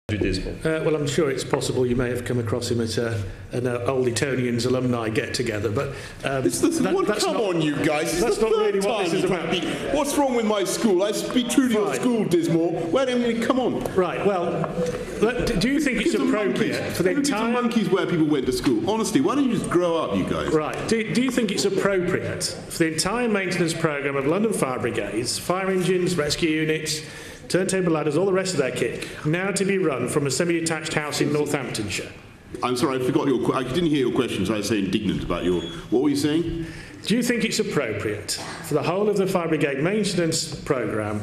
Dismore. Well, I'm sure it's possible you may have come across him at an Old Etonians alumni get-together, but that's come on, you guys! That's not really what this is about. What's wrong with my school? I speak true to your school, Dismore. Why don't we come on? Right. Well, do you think it's appropriate for the entire monkeys where people went to school? Honestly, why don't you just grow up, you guys? Right. Do you think it's appropriate for the entire maintenance programme of London fire brigades, fire engines, rescue units, turntable ladders, all the rest of their kit, now to be run from a semi-detached house in Northamptonshire? I'm sorry, I forgot I didn't hear your question, so I was so indignant about your... What were you saying? Do you think it's appropriate for the whole of the fire brigade maintenance programme,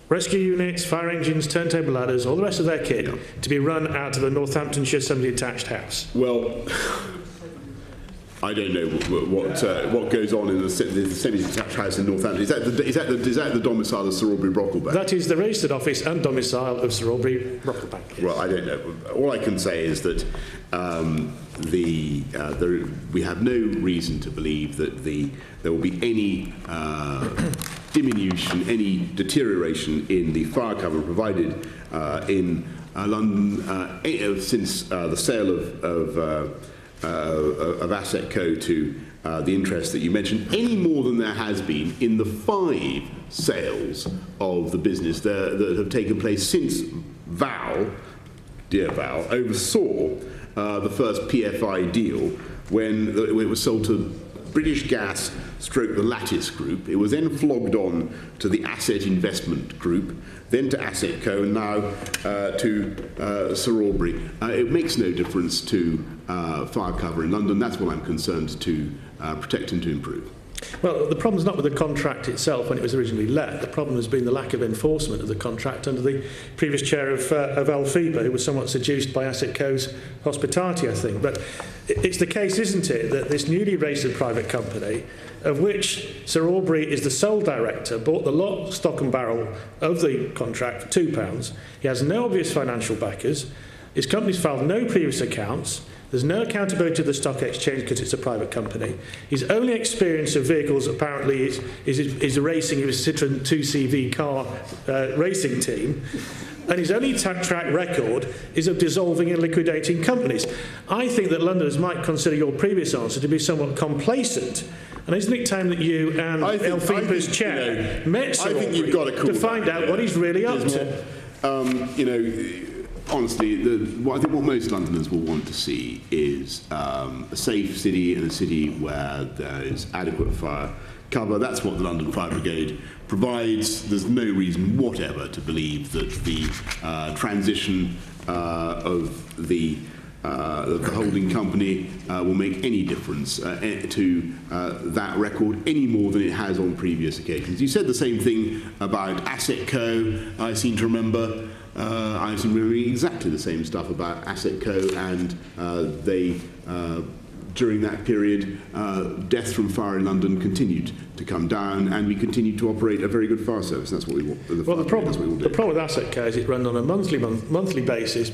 rescue units, fire engines, turntable ladders, all the rest of their kit, to be run out of a Northamptonshire semi-detached house? Well, I don't know what goes on in the semi-detached house in Northampton. Is that the domicile of Sir Aubrey Brocklebank? That is the registered office and domicile of Sir Aubrey Brocklebank. Yes. Well, I don't know. All I can say is that we have no reason to believe that there will be any diminution, any deterioration in the fire cover provided in London since the sale of Asset Co to the interest that you mentioned, any more than there has been in the 5 sales of the business that have taken place since dear Val, oversaw the first PFI deal when it was sold to British Gas stroke the Lattice Group. It was then flogged on to the Asset Investment Group, then to Asset Co, and now to Sir Aubrey. It makes no difference to fire cover in London. That's what I'm concerned to protect and to improve. Well, the problem's not with the contract itself when it was originally let. The problem has been the lack of enforcement of the contract under the previous chair of LFIPA, who was somewhat seduced by Asset Co's hospitality, I think. But it's the case, isn't it, that this newly registered private company, of which Sir Aubrey is the sole director, bought the lot, stock and barrel of the contract for £2. He has no obvious financial backers. His company's filed no previous accounts. There's no accountability to the stock exchange because it's a private company. His only experience of vehicles apparently is racing his Citroën 2CV car racing team. And his only track record is of dissolving and liquidating companies. I think that Londoners might consider your previous answer to be somewhat complacent. And isn't it time that you and LFIPA's chair met Sir Aubrey to find out what he's really up to? Honestly, I think what most Londoners will want to see is a safe city and a city where there is adequate fire cover. That's what the London Fire Brigade provides. There's no reason whatever to believe that the transition of the holding company will make any difference to that record any more than it has on previous occasions. You said the same thing about Asset Co, I seem to remember. I seem to remember exactly the same stuff about Asset Co, and during that period, deaths from fire in London continued to come down, and we continued to operate a very good fire service. That's what we want. The problem with Asset Co is it's run on a monthly basis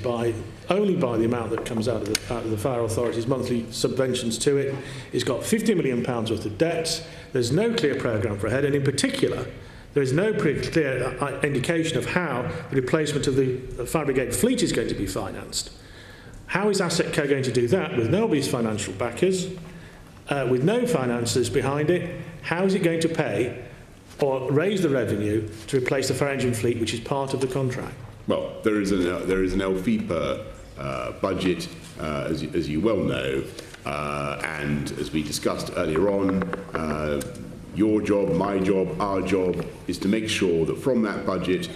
only by the amount that comes out of the fire authority's monthly subventions to it. It's got £50 million worth of debts. There's no clear programme for ahead, and in particular, there is no clear indication of how the replacement of the fire brigade fleet is going to be financed. How is Asset Co going to do that with no obvious financial backers, with no financiers behind it? How is it going to pay or raise the revenue to replace the fire engine fleet, which is part of the contract? Well, there is an LFIPA budget, as you well know, and as we discussed earlier on, your job, my job, our job is to make sure that from that budget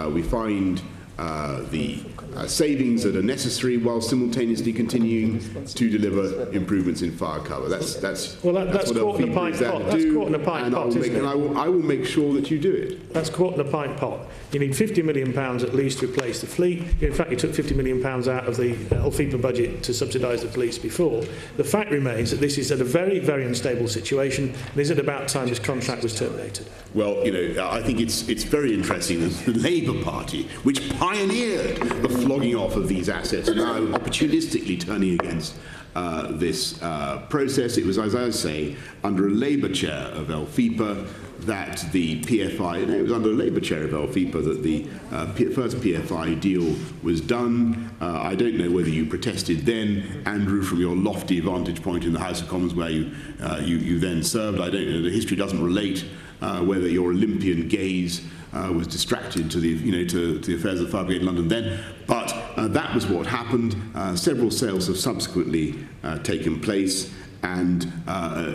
we find the savings that are necessary while simultaneously continuing to deliver improvements in fire cover. That's caught what in a pint pot. That's caught in a pint pot, isn't it? I will make sure that you do it. That's caught in a pint pot. You need £50 million at least to replace the fleet. In fact, you took £50 million out of the LFIPA budget to subsidise the police before. The fact remains that this is at a very, very unstable situation, and is it about time this contract was terminated? Well, I think it's very interesting that the Labour Party, which pioneered the flogging off of these assets, and now opportunistically turning against this process. It was, as I say, under a Labour chair of LFIPA that the PFI, it was under a Labour chair of LFIPA that the first PFI deal was done. I don't know whether you protested then, Andrew, from your lofty vantage point in the House of Commons where you then served. I don't know, the history doesn't relate whether your Olympian gaze was distracted to the affairs of the Fire Brigade in London then, but that was what happened. Several sales have subsequently taken place, and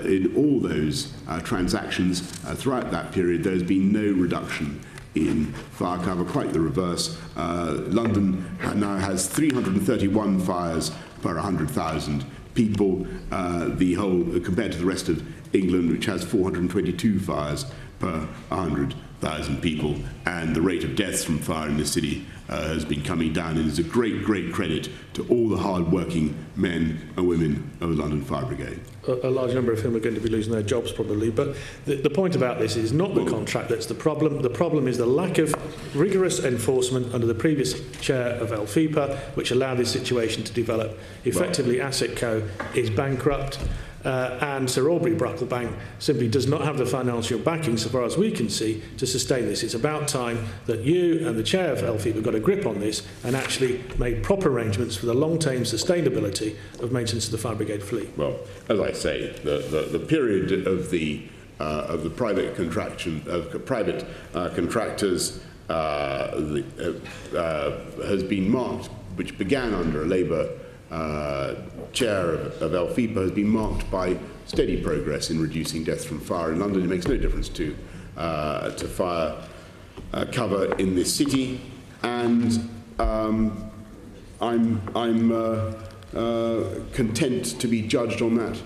in all those transactions throughout that period, there's been no reduction in fire cover, quite the reverse. London now has 331 fires per 100,000 people, compared to the rest of England, which has 422 fires per 100,000 people, and the rate of deaths from fire in the city has been coming down, and is a great, great credit to all the hard-working men and women of the London Fire Brigade. A large number of whom are going to be losing their jobs probably, but the point about this is not the contract that's the problem. The problem is the lack of rigorous enforcement under the previous chair of LFIPA, which allowed this situation to develop. Effectively, Asset Co is bankrupt. And Sir Aubrey Brocklebank simply does not have the financial backing, so far as we can see, to sustain this. It's about time that you and the chair of LFIPA got a grip on this and actually made proper arrangements for the long-term sustainability of maintenance of the fire brigade fleet. Well, as I say, the period of the private contractors has been marked, which began under a Labour chair of LFIPA, has been marked by steady progress in reducing deaths from fire in London. It makes no difference to fire cover in this city, and I'm content to be judged on that